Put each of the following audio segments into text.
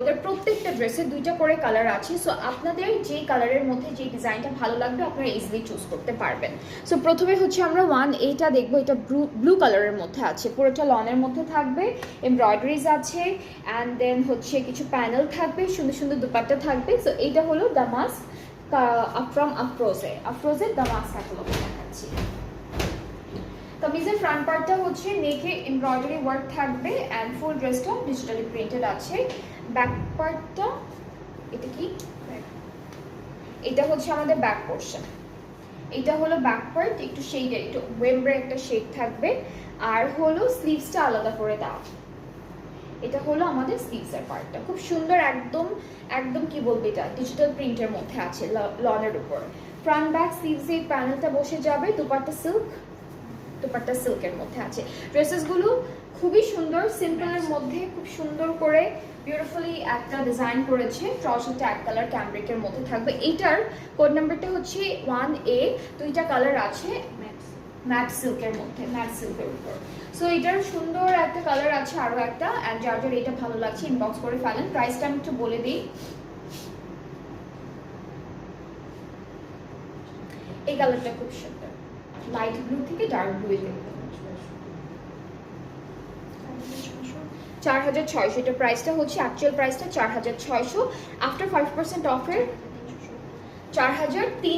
ওদের প্রত্যেকটা ড্রেসের দুইটা করে কালার আছে। সো আপনাদের যে কালারের মধ্যে যে ডিজাইনটা ভালো লাগবে আপনারা ইজিলি চুজ করতে পারবেন। সো প্রথমে হচ্ছে আমরা এইটা দেখবো, এটা ব্লু কালারের মধ্যে আছে, পুরোটা লনের মধ্যে থাকবে, এমব্রয়ডারিজ আছে, অ্যান্ড দেন হচ্ছে কিছু প্যানেল থাকবে, সুন্দর সুন্দর দুপাট্টা থাকবে। সো এইটা হলো দামাস ফ্রম আফরোজের দামাস ক্যাটালগ দেখাচ্ছি। কামিজের ফ্রন্ট পার্টটা হচ্ছে নেকে এমব্রয়ডারি ওয়ার্ক থাকবে অ্যান্ড ফুল ড্রেসটা ডিজিটালি প্রিন্টেড আছে। ব্যাক পার্টটা এটা কি, এটা হচ্ছে আমাদের ব্যাক পোর্শন, এটা হলো ব্যাক পার্ট, একটু শেডের, একটু ওয়েম্ব্রে একটা শেড থাকবে, আর হলো স্লিভসটা আলাদা করে দেওয়া। এটা হলো আমাদের স্লিভসের পার্টটা, খুব সুন্দর, একদম একদম কি বলবো, এটা ডিজিটাল প্রিন্টের মধ্যে আছে লনের উপর। ফ্রন্ট ব্যাক স্লিভসে এই প্যানেলটা বসে যাবে, দুপাট্টা সিল্কের মধ্যে আছে। ড্রেসেসগুলো খুবই সুন্দর, সিম্পলের মধ্যে খুব সুন্দর করে বিউটিফুলি একটা ডিজাইন করেছে। ট্রাউজারটা এক কালার ক্যামব্রিকের মধ্যে থাকবে। এইটার কোড নাম্বারটা হচ্ছে 1A, দুইটা কালার আছে ম্যাট সিল্কের মধ্যে, ম্যাট সিল্কের উপর। সো এটার সুন্দর একটা কালার আছে আরও একটা, অ্যান্ড যার যার এটা ভালো লাগছে ইনবক্স করে ফেলেন। প্রাইসটা আমি একটু বলে দিই। এই কালারটা খুব সুন্দর, লাইট ব্লু থেকে ডার্ক ব্লু এ 4600, এটা প্রাইসটা হচ্ছে, অ্যাকচুয়াল প্রাইসটা 4600, আফটার 5% অফের 4370।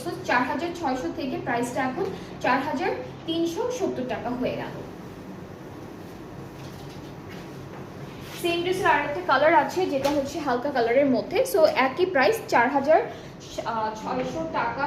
সো 4600 থেকে প্রাইসটা এখন 4370 টাকা হয়ে গেল। সেম ড্রেসের আরেকটা কালার আছে যেটা হচ্ছে হালকা কালারের মধ্যে। সো একই প্রাইস 4600 টাকা।